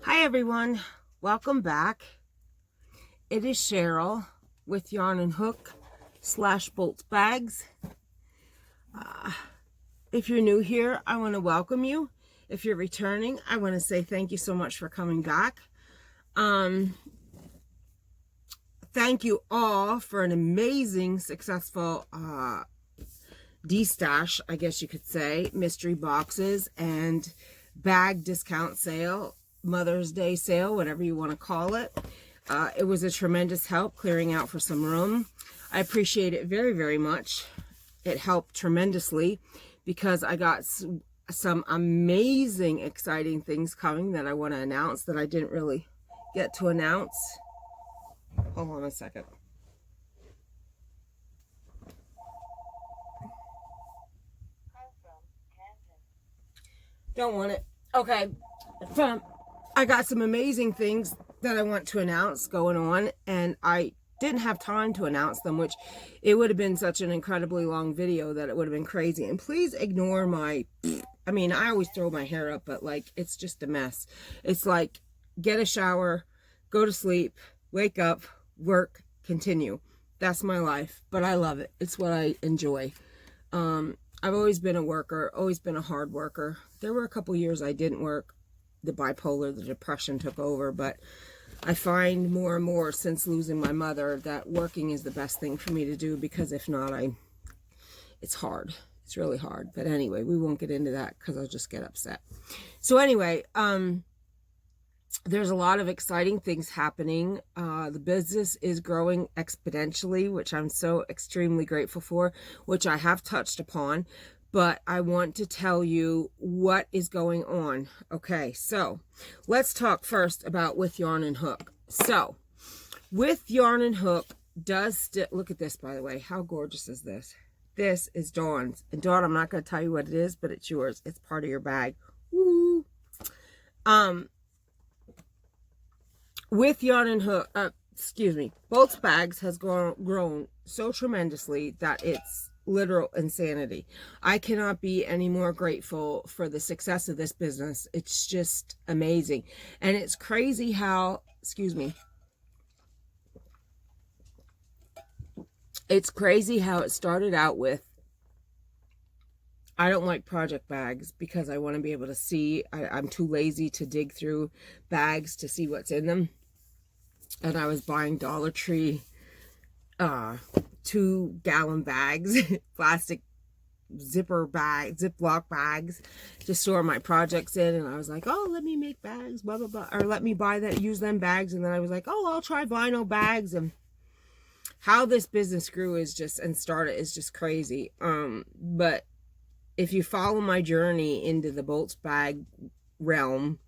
Hi everyone, welcome back. It is Cheryl with Yarn and Hook / Boltz Bagz. If you're new here, I want to welcome you. If you're returning, I want to say thank you so much for coming back. Thank you all for an amazing, successful de-stash, I guess you could say, mystery boxes and bag discount sale, Mother's Day sale, whatever you want to call it. It was a tremendous help clearing out for some room. I appreciate it very, very much. It helped tremendously because I got some amazing, exciting things coming that I want to announce that I didn't really get to announce. Hold on a second. Don't want it. Okay. I got some amazing things that I want to announce going on, and I didn't have time to announce them, which it would have been such an incredibly long video that it would have been crazy. And please ignore my, I mean, I always throw my hair up, but like, it's just a mess. It's like, get a shower, go to sleep, wake up, work, continue. That's my life, but I love it. It's what I enjoy. I've always been a worker, always been a hard worker. There were a couple years I didn't work. The bipolar, the depression took over, but I find more and more since losing my mother that working is the best thing for me to do, because if not, it's hard. It's really hard. But anyway, we won't get into that because I'll just get upset. So anyway, there's a lot of exciting things happening. The business is growing exponentially, which I'm so extremely grateful for, which I have touched upon. But I want to tell you what is going on. Okay, so let's talk first about With Yarn and Hook. So, With Yarn and Hook does look at this, by the way. How gorgeous is this? This is Dawn's. And Dawn, I'm not going to tell you what it is, but it's yours. It's part of your bag. Woo! With Yarn and Hook, Boltz Bagz has grown so tremendously that it's literal insanity. I cannot be any more grateful for the success of this business. It's just amazing. And it's crazy how, it's crazy how it started out with, I don't like project bags because I want to be able to see. I'm too lazy to dig through bags to see what's in them. And I was buying Dollar Tree 2-gallon bags, plastic Ziploc bags to store my projects in. And I was like, oh, let me make bags, blah, blah, blah. Or let me use them bags. And then I was like, oh, I'll try vinyl bags. And how this business grew is just crazy. But if you follow my journey into the Boltz bag realm,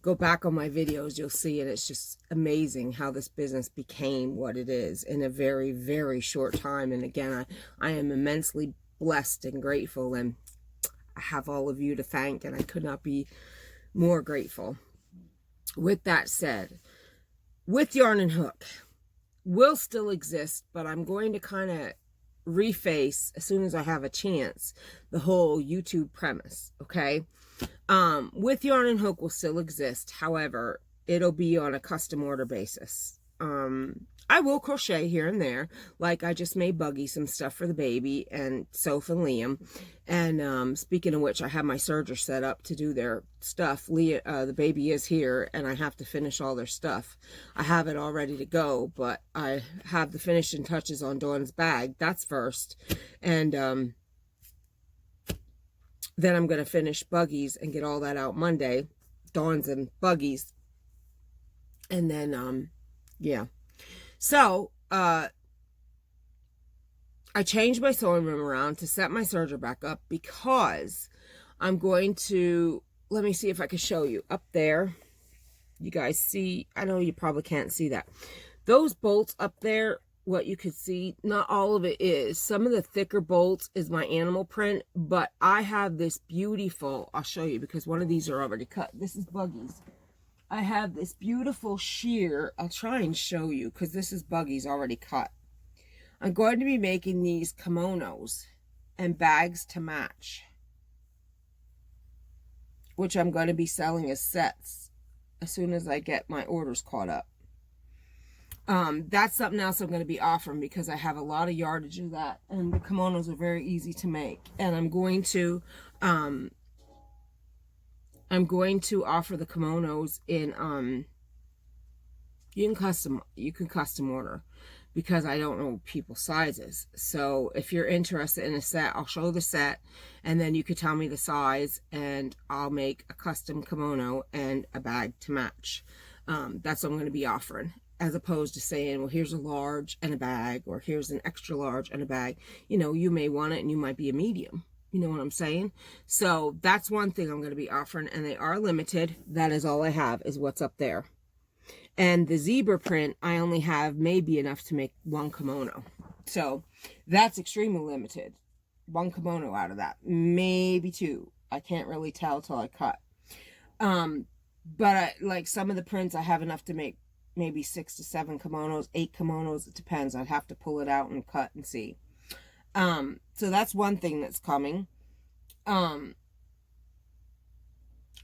go back on my videos, you'll see it. It's just amazing how this business became what it is in a very, very short time. And again, I am immensely blessed and grateful, and I have all of you to thank, and I could not be more grateful. With that said, With Yarn and Hook will still exist, but I'm going to kind of reface, as soon as I have a chance, the whole YouTube premise, okay? With Yarn and Hook will still exist. However, it'll be on a custom order basis. I will crochet here and there. Like I just made Buggy some stuff for the baby and Soph and Liam. And speaking of which, I have my serger set up to do their stuff. The baby is here and I have to finish all their stuff. I have it all ready to go, but I have the finishing touches on Dawn's bag. That's first. And then I'm going to finish Buggies and get all that out Monday. Dawn's and Buggies. And then, yeah. So, I changed my sewing room around to set my serger back up because I'm going to, let me see if I can show you. Up there, you guys see, I know you probably can't see that. Those bolts up there, what you could see, not all of it is. Some of the thicker bolts is my animal print, but I have this beautiful, I'll show you because one of these are already cut. This is Buggy's. I have this beautiful sheer. I'll try and show you because this is Buggy's already cut. I'm going to be making these kimonos and bags to match, which I'm going to be selling as sets as soon as I get my orders caught up. That's something else I'm going to be offering because I have a lot of yardage of that, and the kimonos are very easy to make. And I'm going to offer the kimonos in you can custom order, because I don't know people's sizes. So if you're interested in a set, I'll show the set, and then you could tell me the size, and I'll make a custom kimono and a bag to match. That's what I'm going to be offering, as opposed to saying, well, here's a large and a bag, or here's an extra large and a bag. You know, you may want it and you might be a medium. You know what I'm saying? So that's one thing I'm going to be offering, and they are limited. That is all I have, is what's up there. And the zebra print, I only have maybe enough to make one kimono. So that's extremely limited. One kimono out of that, maybe two. I can't really tell till I cut. But like some of the prints, I have enough to make maybe 6 to 7 kimonos, 8 kimonos. It depends. I'd have to pull it out and cut and see. So that's one thing that's coming.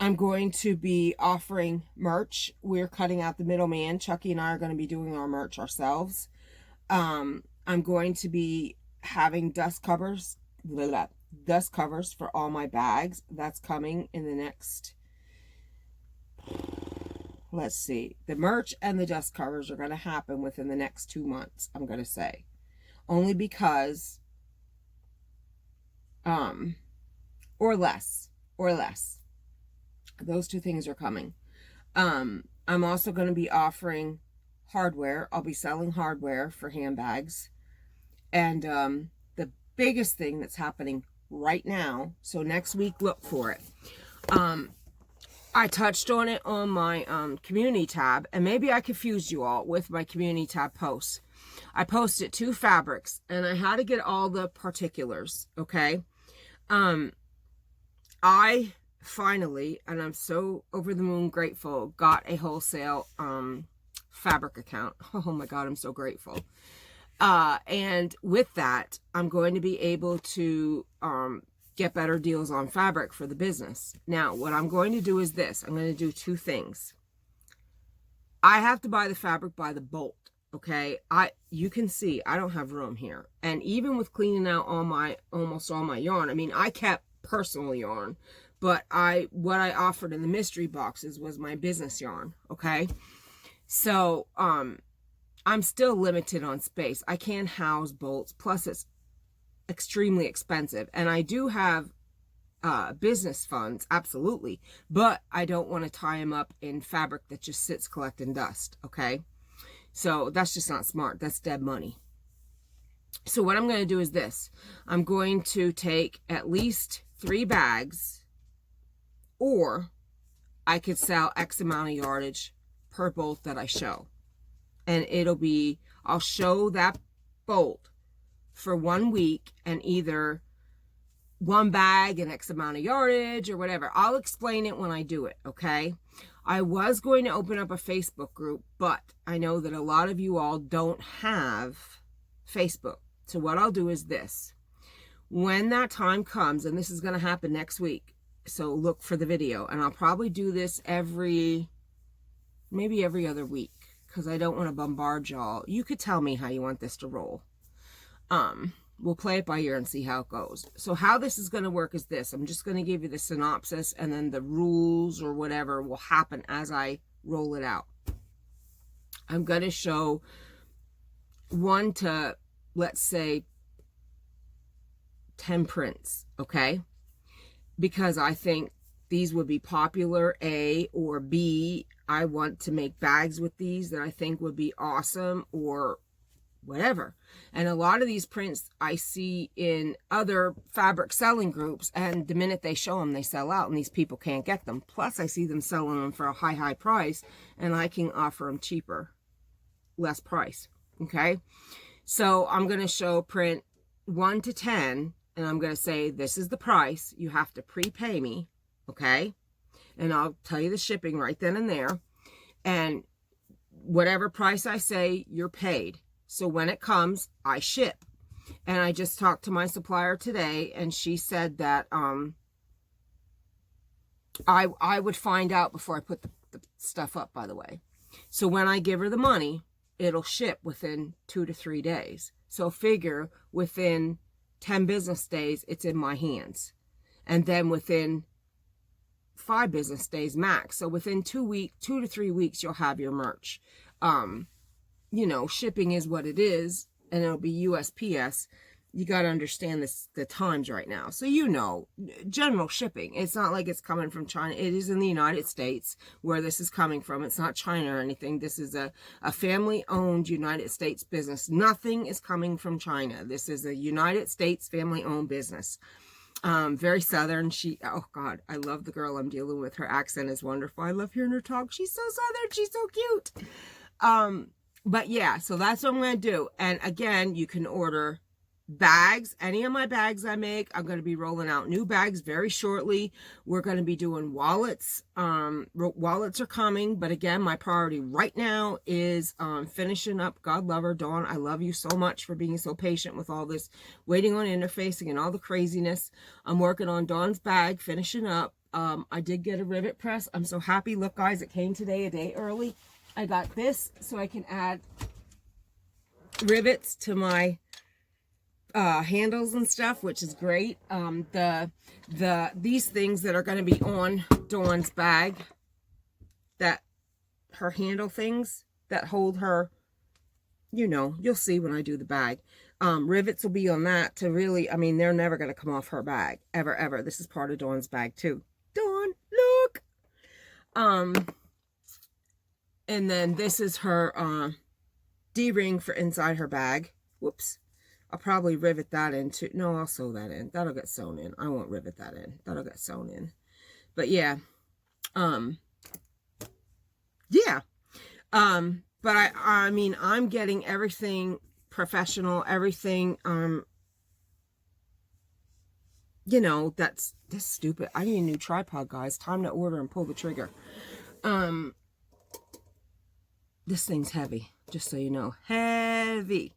I'm going to be offering merch. We're cutting out the middleman. Chucky and I are going to be doing our merch ourselves. I'm going to be having dust covers for all my bags. That's coming in the next, let's see. The merch and the dust covers are going to happen within the next 2 months, I'm going to say. Only because, or less. Those two things are coming. I'm also going to be offering hardware. I'll be selling hardware for handbags. And the biggest thing that's happening right now, so next week, look for it. I touched on it on my community tab, and maybe I confused you all with my community tab posts. I posted 2 fabrics, and I had to get all the particulars, okay? I finally, and I'm so over the moon grateful, got a Wholesale fabric account. Oh my God, I'm so grateful. And with that, I'm going to be able to get better deals on fabric for the business. Now, what I'm going to do is this. I'm going to do 2 things. I have to buy the fabric by the bolt, okay? You can see I don't have room here. And even with cleaning out almost all my yarn, I mean, I kept personal yarn, but what I offered in the mystery boxes was my business yarn, okay? So, I'm still limited on space. I can't house bolts, plus it's extremely expensive. And I do have business funds, absolutely, but I don't want to tie them up in fabric that just sits collecting dust, okay? So that's just not smart. That's dead money. So what I'm going to do is this. I'm going to take at least 3 bags, or I could sell X amount of yardage per bolt that I show. And I'll show that bolt for 1 week, and either 1 bag and X amount of yardage or whatever. I'll explain it when I do it, okay? I was going to open up a Facebook group, but I know that a lot of you all don't have Facebook. So what I'll do is this. When that time comes, and this is going to happen next week, so look for the video, and I'll probably do this maybe every other week, because I don't want to bombard y'all. You could tell me how you want this to roll. We'll play it by ear and see how it goes. So how this is going to work is this. I'm just going to give you the synopsis, and then the rules or whatever will happen as I roll it out. I'm going to show 1 to, let's say, 10 prints, okay? Because I think these would be popular, A, or B, I want to make bags with these that I think would be awesome, or whatever. And a lot of these prints I see in other fabric selling groups, and the minute they show them, they sell out, and these people can't get them. Plus, I see them selling them for a high price, and I can offer them cheaper, less price, okay? So I'm going to show print 1 to 10, and I'm going to say, this is the price. You have to prepay me, okay? And I'll tell you the shipping right then and there. And whatever price I say, you're paid. So when it comes, I ship. And I just talked to my supplier today, and she said that I would find out before I put stuff up, by the way. So when I give her the money, it'll ship within 2 to 3 days. So figure within 10 business days, it's in my hands. And then within 5 business days max. So within 2 to 3 weeks, you'll have your merch. You know, shipping is what it is, and it'll be USPS. You got to understand the times right now. So, you know, general shipping. It's not like it's coming from China. It is in the United States where this is coming from. It's not China or anything. This is a family-owned United States business. Nothing is coming from China. This is a United States family-owned business. Very Southern. Oh God, I love the girl I'm dealing with. Her accent is wonderful. I love hearing her talk. She's so Southern. She's so cute. But yeah, so that's what I'm going to do. And again, you can order bags, any of my bags I make. I'm going to be rolling out new bags very shortly. We're going to be doing wallets. Wallets are coming, but again, my priority right now is finishing up. God love her, Dawn. I love you so much for being so patient with all this, waiting on interfacing and all the craziness. I'm working on Dawn's bag, finishing up. I did get a rivet press. I'm so happy. Look, guys, it came today a day early. I got this so I can add rivets to my handles and stuff, which is great. These things that are going to be on Dawn's bag, that her handle things that hold her, you know, you'll see when I do the bag. Rivets will be on that to really, I mean, they're never going to come off her bag, ever. This is part of Dawn's bag too. Dawn, look. And then this is her D-ring for inside her bag. Whoops. I'll probably rivet that in too. No, I'll sew that in. That'll get sewn in. I won't rivet that in. That'll get sewn in. But yeah. Yeah. But I mean, I'm getting everything professional, everything, you know, that's stupid. I need a new tripod, guys. Time to order and pull the trigger. This thing's heavy, just so you know. Heavy.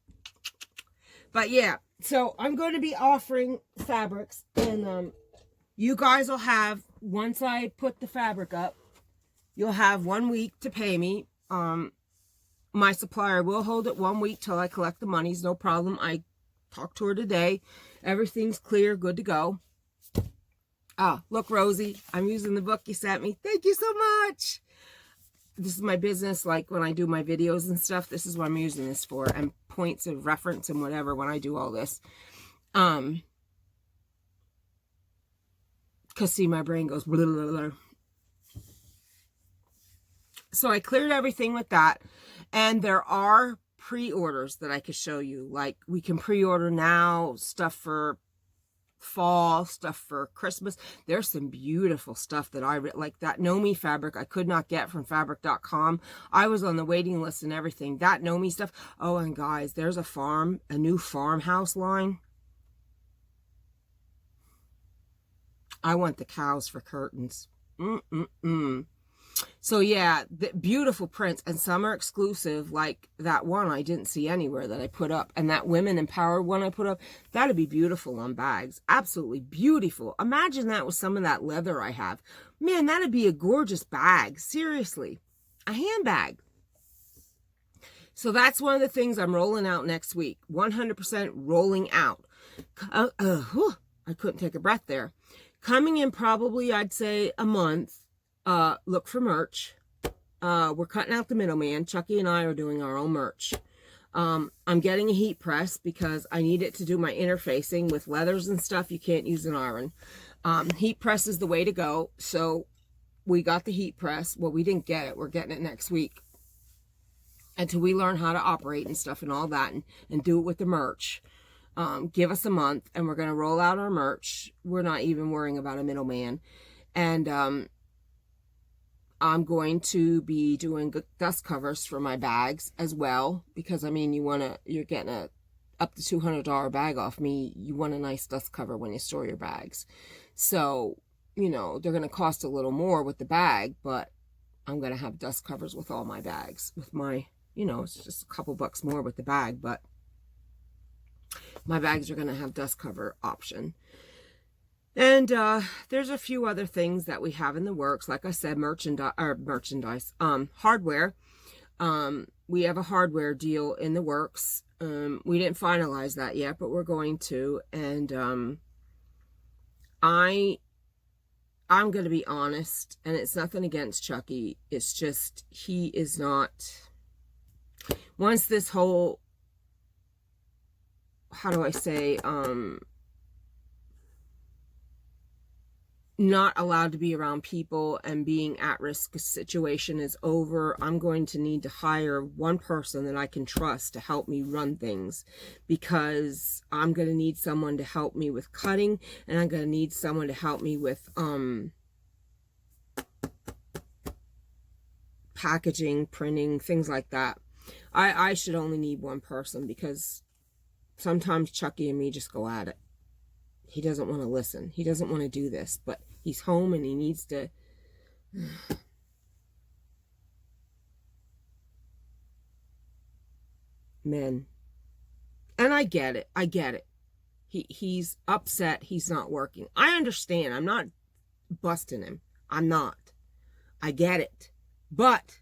But yeah, so I'm going to be offering fabrics, and you guys will have, once I put the fabric up, you'll have 1 week to pay me. My supplier will hold it 1 week till I collect the monies, no problem. I talked to her today. Everything's clear, good to go. Ah, look, Rosie, I'm using the book you sent me. Thank you so much. This is my business, like when I do my videos and stuff, this is what I'm using this for, and points of reference and whatever when I do all this. Because see, my brain goes blah, blah, blah. So I cleared everything with that, and there are pre-orders that I could show you. Like, we can pre-order now stuff for fall, stuff for Christmas. There's some beautiful stuff that like that Nomi fabric I could not get from fabric.com. I was on the waiting list and everything. That Nomi stuff. Oh, and guys, there's a new farmhouse line. I want the cows for curtains. So yeah, the beautiful prints, and some are exclusive, like that one I didn't see anywhere that I put up, and that Women Empowered one I put up. That'd be beautiful on bags. Absolutely beautiful. Imagine that with some of that leather I have. Man, that'd be a gorgeous bag. Seriously, a handbag. So that's one of the things I'm rolling out next week. 100% rolling out. I couldn't take a breath there. Coming in probably, I'd say, a month. Look for merch. We're cutting out the middleman. Chucky and I are doing our own merch. I'm getting a heat press because I need it to do my interfacing with leathers and stuff. You can't use an iron. Heat press is the way to go. So we got the heat press. Well, we didn't get it. We're getting it next week. Until we learn how to operate and stuff and all that, and do it with the merch. Give us a month and we're going to roll out our merch. We're not even worrying about a middleman. And, I'm going to be doing dust covers for my bags as well, because I mean, you're getting a up to $200 bag off me. You want a nice dust cover when you store your bags. So, you know, they're going to cost a little more with the bag, but I'm going to have dust covers with all my bags. With my, you know, it's just a couple bucks more with the bag, but my bags are going to have dust cover option. And there's a few other things that we have in the works. Like I said, hardware. We have a hardware deal in the works. We didn't finalize that yet, but we're going to. And I'm going to be honest, and it's nothing against Chucky. It's just he is not. Once this whole, how do I say, not allowed to be around people and being at risk situation is over, I'm going to need to hire one person that I can trust to help me run things, because I'm going to need someone to help me with cutting, and I'm going to need someone to help me with packaging, printing, things like that. I should only need one person, because sometimes Chucky and me just go at it. He doesn't want to listen. He doesn't want to do this, but he's home and he needs to. Men. And I get it. I get it. He's upset. He's not working. I understand. I'm not busting him. I'm not. I get it. But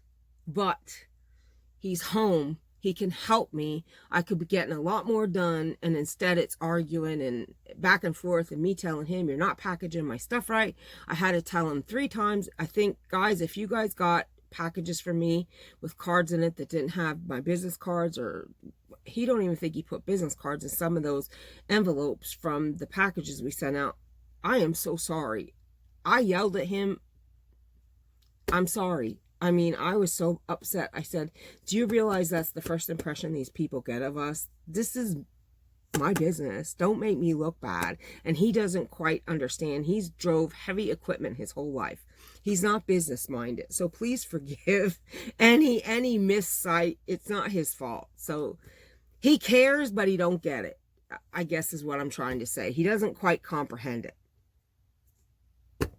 he's home. He can help me. I could be getting a lot more done, and instead it's arguing and back and forth, and me telling him, you're not packaging my stuff right. I had to tell him 3 times. I think, guys, if you guys got packages for me with cards in it that didn't have my business cards, or he don't even think he put business cards in some of those envelopes from the packages we sent out, I am so sorry. I yelled at him. I'm sorry. I mean, I was so upset. I said, do you realize that's the first impression these people get of us? This is my business. Don't make me look bad. And he doesn't quite understand. He's drove heavy equipment his whole life. He's not business minded. So please forgive any missight. It's not his fault. So he cares, but he don't get it, I guess is what I'm trying to say. He doesn't quite comprehend it.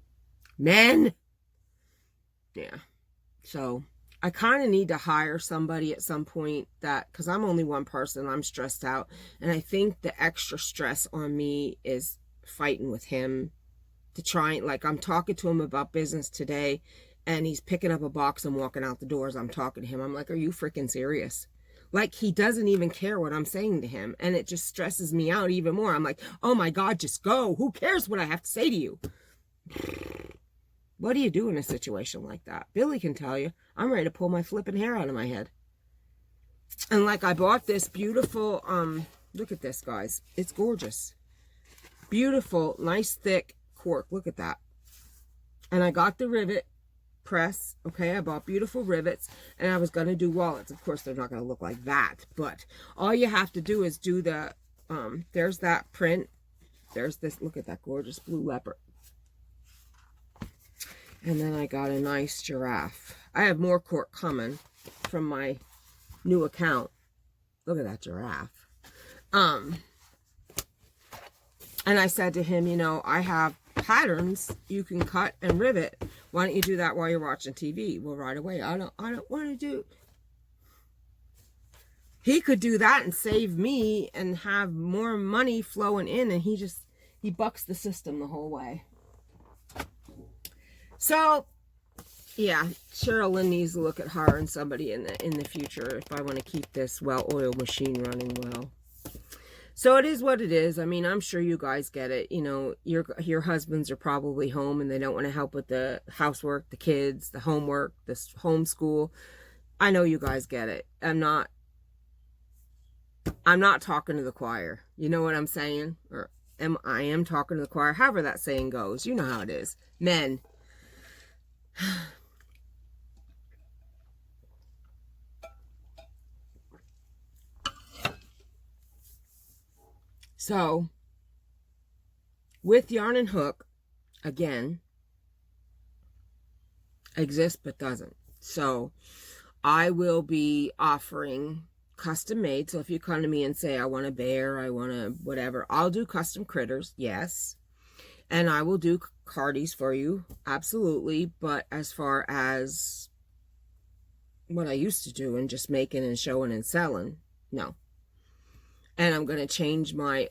Men. Yeah. So I kind of need to hire somebody at some point, that, because I'm only one person, I'm stressed out. And I think the extra stress on me is fighting with him to try, like, I'm talking to him about business today, and he's picking up a box and walking out the doors. I'm talking to him. I'm like, are you freaking serious? Like, he doesn't even care what I'm saying to him. And it just stresses me out even more. I'm like, oh my God, just go. Who cares what I have to say to you? What do you do in a situation like that? Billy can tell you. I'm ready to pull my flipping hair out of my head. And like, I bought this beautiful, look at this, guys. It's gorgeous. Beautiful, nice, thick cork. Look at that. And I got the rivet press. Okay, I bought beautiful rivets, and I was going to do wallets. Of course, they're not going to look like that, but all you have to do is do the, there's that print. There's this, look at that gorgeous blue leopard. And then I got a nice giraffe. I have more cork coming from my new account. Look at that giraffe. And I said to him, you know, I have patterns you can cut and rivet. Why don't you do that while you're watching TV? Well, right away, I don't want to do. He could do that and save me and have more money flowing in, and he bucks the system the whole way. So, yeah, Cheryl Lynn needs to look at hiring somebody in the future if I want to keep this well-oiled machine running well. So it is what it is. I mean, I'm sure you guys get it. You know, your husbands are probably home and they don't want to help with the housework, the kids, the homework, this homeschool. I know you guys get it. I'm not talking to the choir. You know what I'm saying? Or I am talking to the choir. However that saying goes. You know how it is. Men. So, with Yarn and Hook, again, exists but doesn't. So, I will be offering custom made. So, if you come to me and say, I want a bear, I want a whatever, I'll do custom critters, yes. And I will do cardies for you, absolutely. But as far as what I used to do and just making and showing and selling, no. And I'm going to change my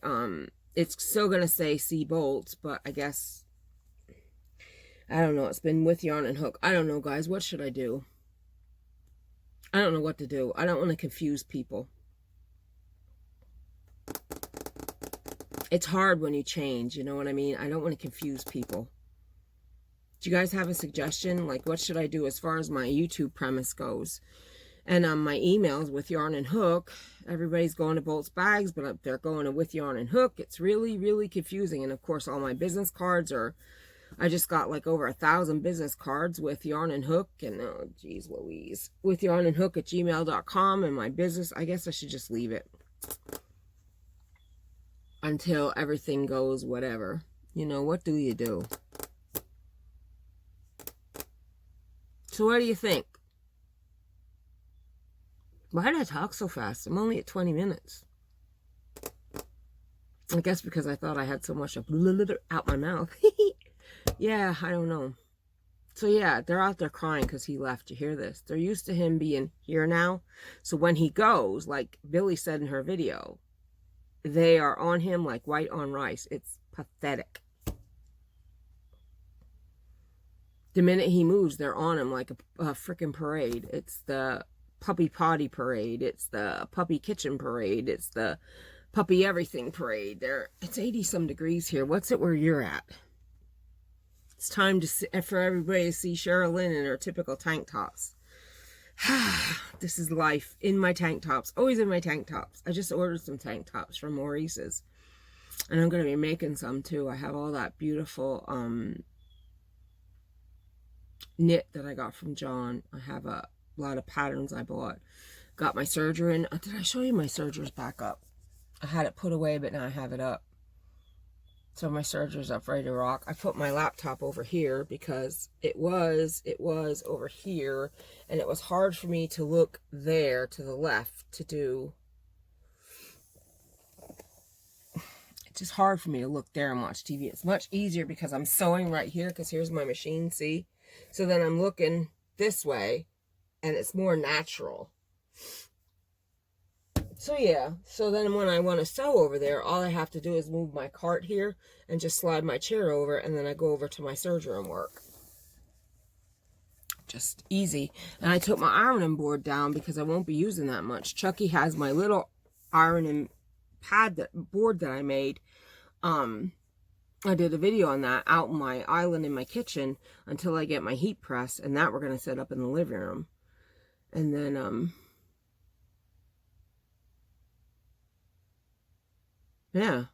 It's still going to say see Boltz, but I guess, I don't know. It's been with yarn and hook. I don't know, guys. What should I do? I don't know what to do. I don't want to confuse people. It's hard when you change, you know what I mean? I don't want to confuse people. Do you guys have a suggestion? Like, what should I do as far as my YouTube premise goes? And my emails with yarn and hook, everybody's going to Boltz Bagz, but they're going to with yarn and hook. It's really, really confusing. And of course, all my business cards are, I just got like over 1,000 business cards with yarn and hook. And oh, geez Louise. With yarn and hook at gmail.com. And my business, I guess I should just leave it until everything goes whatever. You know, what do you do? So what do you think? Why did I talk so fast? I'm only at 20 minutes. I guess because I thought I had so much out my mouth. Yeah, I don't know. So yeah, they're out there crying because he left. You hear this? They're used to him being here now. So when he goes, like Billy said in her video, they are on him like white on rice. It's pathetic. The minute he moves, they're on him like a freaking parade. It's the puppy potty parade. It's the puppy kitchen parade. It's the puppy everything parade. It's 80 some degrees here. What's it where you're at? It's time for everybody to see Cheryl in her typical tank tops. This is life in my tank tops. Always in my tank tops. I just ordered some tank tops from Maurice's. And I'm going to be making some too. I have all that beautiful knit that I got from John. I have a lot of patterns I bought. Got my serger in. Did I show you my sergers back up? I had it put away, but now I have it up. So my serger's up ready to rock. I put my laptop over here because it was over here, and it was hard for me to look there to the left to do. It's just hard for me to look there and watch TV. It's much easier because I'm sewing right here because here's my machine, see? So then I'm looking this way, and it's more natural. So yeah, so then when I want to sew over there, all I have to do is move my cart here and just slide my chair over, and then I go over to my serger and work. Just easy. And I took my ironing board down because I won't be using that much. Chucky has my little ironing board that I made. I did a video on that out on my island in my kitchen until I get my heat press, and that we're going to set up in the living room. And then, yeah,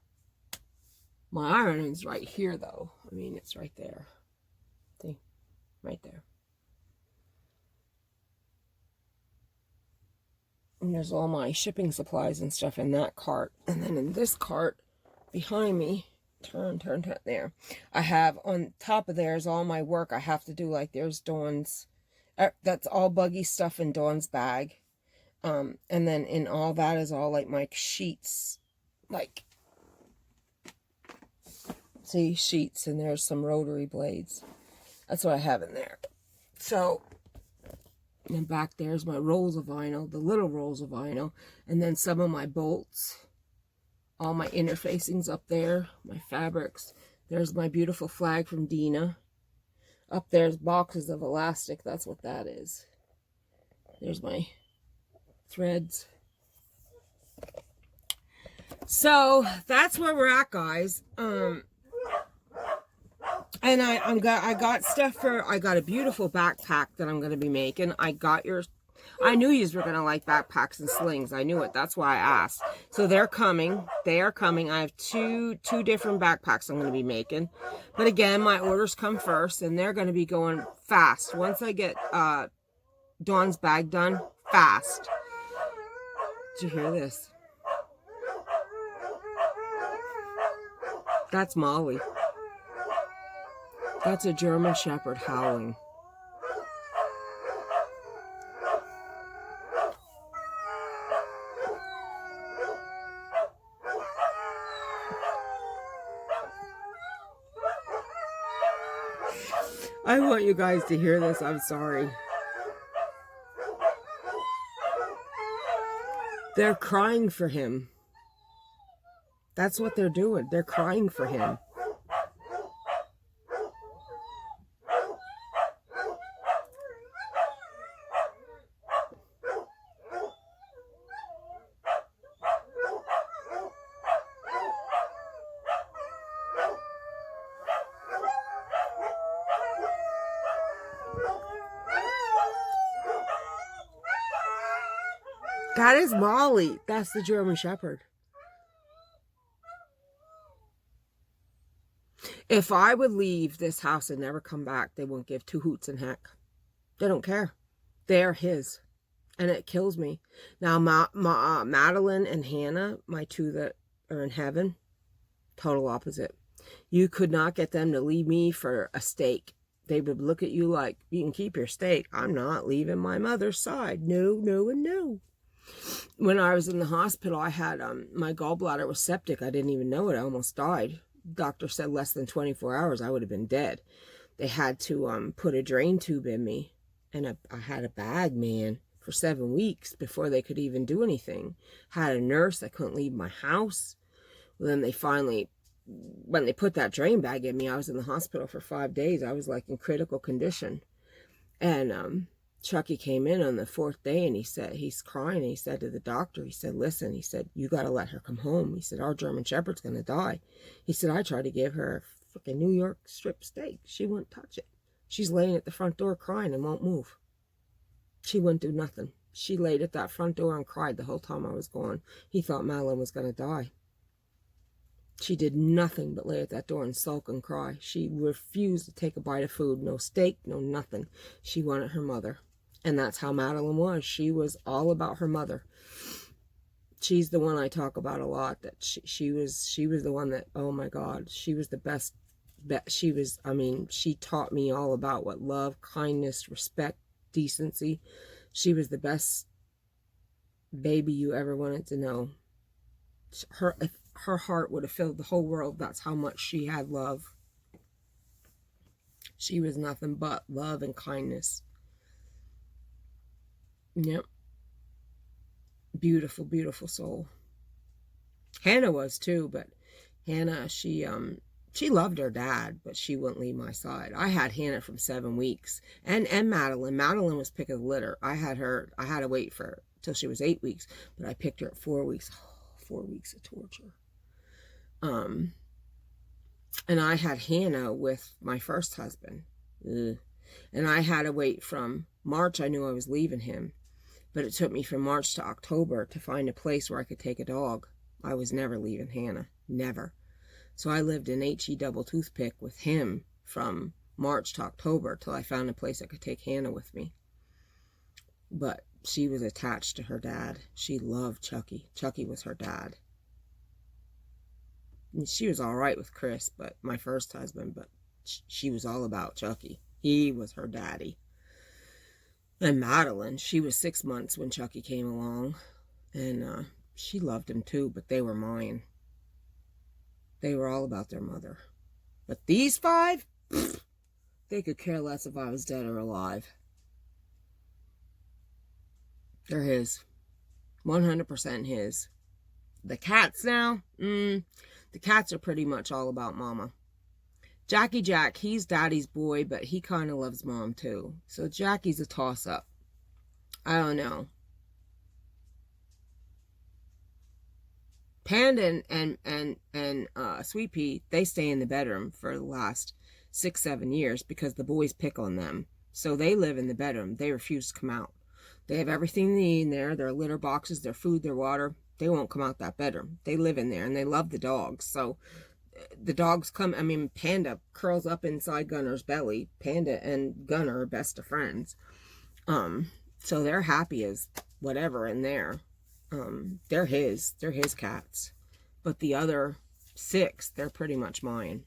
my ironing's right here though. I mean, it's right there. See, right there. And there's all my shipping supplies and stuff in that cart. And then in this cart behind me, turn there, I have on top of there is all my work I have to do. Like there's Dawn's, that's all buggy stuff in Dawn's bag. And then in all that is all like my sheets, like, see, sheets, and there's some rotary blades. That's what I have in there. So, and back there's my rolls of vinyl, the little rolls of vinyl, and then some of my bolts, all my interfacings up there, my fabrics. There's my beautiful flag from Dina. Up there's boxes of elastic. That's what that is. There's my threads. So that's where we're at, guys. And I got stuff for, I got a beautiful backpack that I'm going to be making. I knew you were going to like backpacks and slings. I knew it. That's why I asked. So they're coming. They are coming. I have two different backpacks I'm going to be making. But again, my orders come first, and they're going to be going fast. Once I get Dawn's bag done, fast. Did you hear this? That's Molly. That's a German Shepherd howling. I want you guys to hear this. I'm sorry. They're crying for him. That's what they're doing. They're crying for him. That is Molly. That's the German Shepherd. If I would leave this house and never come back, they won't give two hoots and heck. They don't care. They're his. And it kills me. Now, Madeline and Hannah, my two that are in heaven, total opposite. You could not get them to leave me for a steak. They would look at you like, you can keep your steak. I'm not leaving my mother's side. No, no, and no. When I was in the hospital, I had, my gallbladder was septic. I didn't even know it. I almost died. Doctor said less than 24 hours, I would have been dead. They had to put a drain tube in me. And I had a bag, man, for 7 weeks before they could even do anything. Had a nurse. I couldn't leave my house. Well, then they finally, when they put that drain bag in me, I was in the hospital for 5 days. I was like in critical condition. And Chucky came in on the 4th day and he said, he's crying. And he said to the doctor, he said, listen, he said, you got to let her come home. He said, our German Shepherd's going to die. He said, I tried to give her a freaking New York strip steak. She wouldn't touch it. She's laying at the front door crying and won't move. She wouldn't do nothing. She laid at that front door and cried the whole time I was gone. He thought Madeline was going to die. She did nothing but lay at that door and sulk and cry. She refused to take a bite of food. No steak, no nothing. She wanted her mother. And that's how Madeline was. She was all about her mother. She's the one I talk about a lot. That she was the one that, oh my God, she was the best. She was, I mean, she taught me all about what love, kindness, respect, decency. She was the best baby you ever wanted to know. If her heart would have filled the whole world. That's how much she had love. She was nothing but love and kindness. Yep. Beautiful, beautiful soul. Hannah was too, but Hannah, she loved her dad, but she wouldn't leave my side. I had Hannah from 7 weeks. And Madeline. Madeline was pick of the litter. I had to wait for her till she was 8 weeks, but I picked her at 4 weeks. Oh, 4 weeks of torture. And I had Hannah with my first husband. Ugh. And I had to wait from March. I knew I was leaving him. But it took me from March to October to find a place where I could take a dog. I was never leaving Hannah. Never. So I lived in H.E. Double Toothpick with him from March to October till I found a place I could take Hannah with me. But she was attached to her dad. She loved Chucky. Chucky was her dad. And she was all right with Chris, but my first husband, but she was all about Chucky. He was her daddy. And Madeline, she was 6 months when Chucky came along. And she loved him too, but they were mine. They were all about their mother. But these 5, they could care less if I was dead or alive. They're his. 100% his. The cats now, the cats are pretty much all about mama. Jackie Jack, he's daddy's boy, but he kind of loves mom too. So Jackie's a toss-up. I don't know. Panda and Sweet Pea, they stay in the bedroom for the last 6-7 years because the boys pick on them. So they live in the bedroom. They refuse to come out. They have everything they need in there. Their litter boxes, their food, their water. They won't come out that bedroom. They live in there and they love the dogs. So the dogs come, I mean, Panda curls up inside Gunner's belly. Panda and Gunner are best of friends. So they're happy as whatever in there. They're his cats. But the other 6, they're pretty much mine.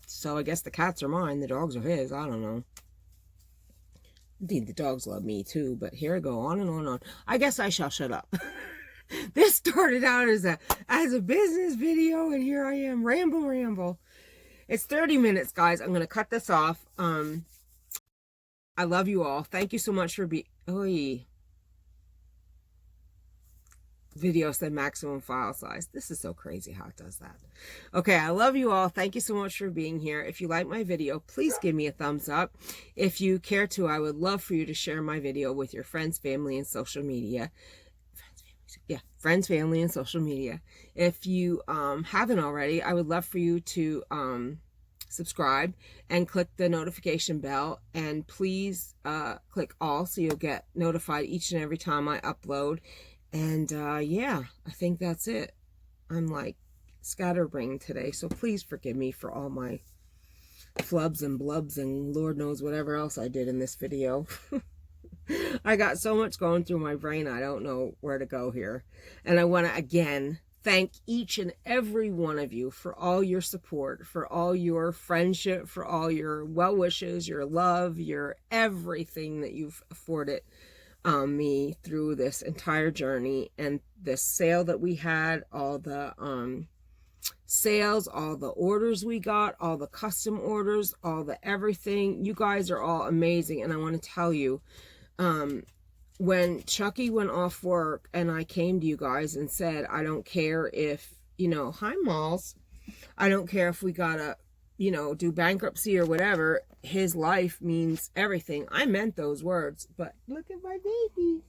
So I guess the cats are mine, the dogs are his. I don't know. Indeed, the dogs love me too, but here I go on and on and on. I guess I shall shut up. This started out as a business video, and here I am, ramble. It's 30 minutes, guys. I'm gonna cut this off. I love you all. Thank you so much for video said maximum file size. This is so crazy how it does that. Okay, I love you all. Thank you so much for being here. If you like my video, please give me a thumbs up. If you care to, I would love for you to share my video with your friends, family, and social media. Friends, family, and social media. If you haven't already, I would love for you to subscribe and click the notification bell, and please click all so you'll get notified each and every time I upload. And yeah, I think that's it. I'm like scatterbrained today, so please forgive me for all my flubs and blubs and Lord knows whatever else I did in this video. I got so much going through my brain, I don't know where to go here. And I want to again thank each and every one of you for all your support, for all your friendship, for all your well wishes, your love, your everything that you've afforded me through this entire journey. And this sale that we had, all the sales, all the orders we got, all the custom orders, all the everything. You guys are all amazing. And I want to tell you, when Chucky went off work and I came to you guys and said, I don't care if, you know, hi Malls, I don't care if we gotta, you know, do bankruptcy or whatever, his life means everything. I meant those words, but look at my baby.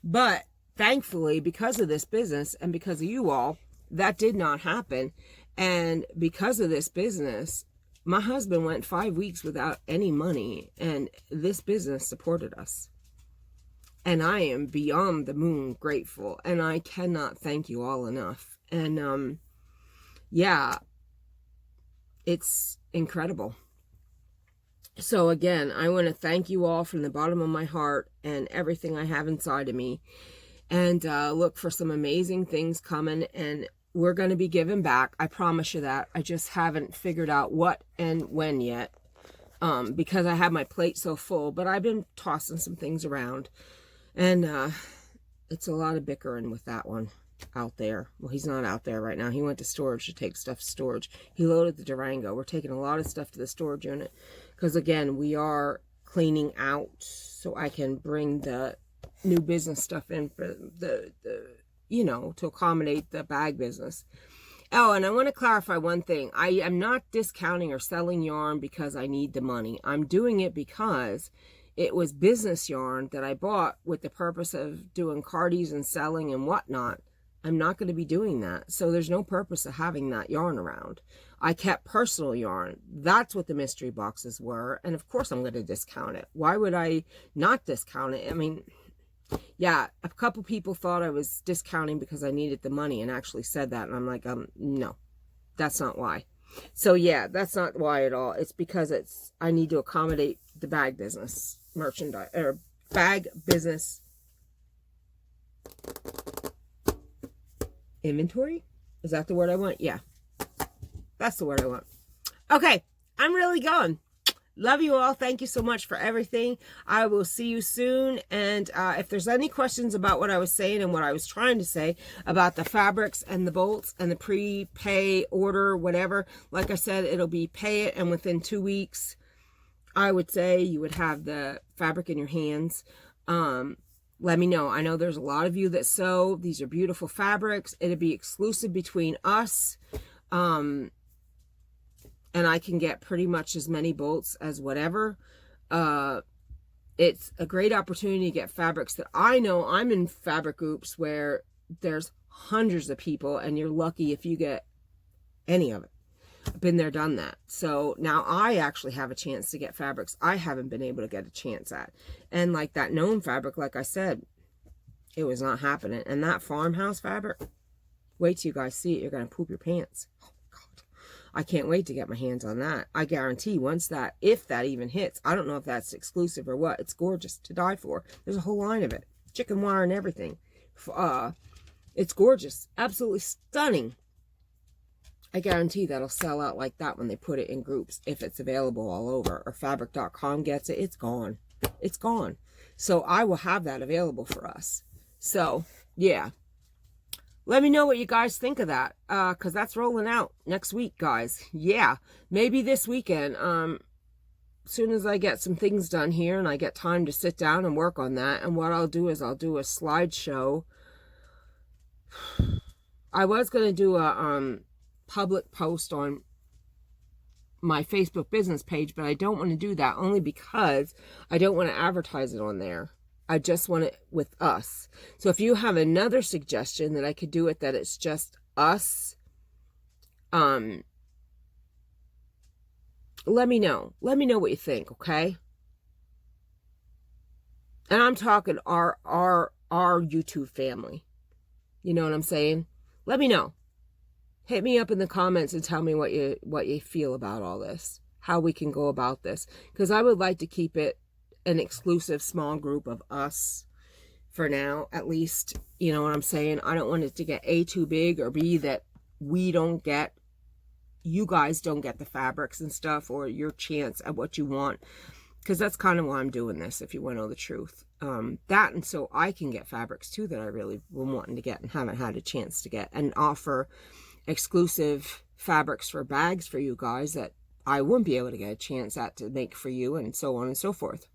But thankfully, because of this business and because of you all, that did not happen. And because of this business, my husband went 5 weeks without any money, and this business supported us. And I am beyond the moon grateful, and I cannot thank you all enough. And yeah, it's incredible. So again, I want to thank you all from the bottom of my heart and everything I have inside of me. And look for some amazing things coming, and we're going to be giving back. I promise you that. I just haven't figured out what and when yet, because I have my plate so full. But I've been tossing some things around, and it's a lot of bickering with that one out there. Well, he's not out there right now. He went to storage to take stuff to storage. He loaded the Durango. We're taking a lot of stuff to the storage unit because, again, we are cleaning out so I can bring the new business stuff in for the you know, to accommodate the bag business. Oh, and I want to clarify one thing. I am not discounting or selling yarn because I need the money. I'm doing it because it was business yarn that I bought with the purpose of doing cardies and selling and whatnot. I'm not going to be doing that. So there's no purpose of having that yarn around. I kept personal yarn. That's what the mystery boxes were. And of course I'm going to discount it. Why would I not discount it? I mean, yeah, a couple people thought I was discounting because I needed the money and actually said that. And I'm like, no, that's not why. So yeah, that's not why at all. It's because I need to accommodate the bag business merchandise, or bag business inventory. Is that the word I want? Yeah, that's the word I want. Okay, I'm really going. Love you all. Thank you so much for everything. I will see you soon. And if there's any questions about what I was saying and what I was trying to say about the fabrics and the bolts and the prepay order, whatever, like I said, it'll be pay it, and within 2 weeks, I would say you would have the fabric in your hands. Let me know. I know there's a lot of you that sew. These are beautiful fabrics. It'll be exclusive between us. And I can get pretty much as many bolts as whatever. It's a great opportunity to get fabrics that I know. I'm in fabric groups where there's hundreds of people, and you're lucky if you get any of it. I've been there, done that. So now I actually have a chance to get fabrics I haven't been able to get a chance at. And like that gnome fabric, like I said, it was not happening. And that farmhouse fabric, wait till you guys see it. You're going to poop your pants. I can't wait to get my hands on that. I guarantee once that, if that even hits, I don't know if that's exclusive or what. It's gorgeous to die for. There's a whole line of it. Chicken wire and everything. It's gorgeous. Absolutely stunning. I guarantee that'll sell out like that when they put it in groups, if it's available all over. Or fabric.com gets it. It's gone. It's gone. So I will have that available for us. So, yeah. Let me know what you guys think of that, because that's rolling out next week, guys. Yeah, maybe this weekend. As soon as I get some things done here and I get time to sit down and work on that. And what I'll do is I'll do a slideshow I was going to do a public post on my Facebook business page, but I don't want to do that only because I don't want to advertise it on there. I just want it with us. So if you have another suggestion that I could do it, that it's just us, let me know. Let me know what you think, okay? And I'm talking our YouTube family. You know what I'm saying? Let me know. Hit me up in the comments and tell me what you feel about all this. How we can go about this. Because I would like to keep it an exclusive small group of us for now, at least. You know what I'm saying? I don't want it to get A, too big, or B, that you guys don't get the fabrics and stuff, or your chance at what you want. Because that's kind of why I'm doing this, if you want to know the truth. That, and so I can get fabrics too that I really been wanting to get and haven't had a chance to get, and offer exclusive fabrics for bags for you guys that I wouldn't be able to get a chance at to make for you, and so on and so forth.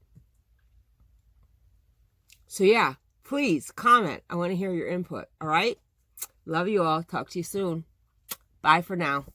So yeah, please comment. I want to hear your input. All right? Love you all. Talk to you soon. Bye for now.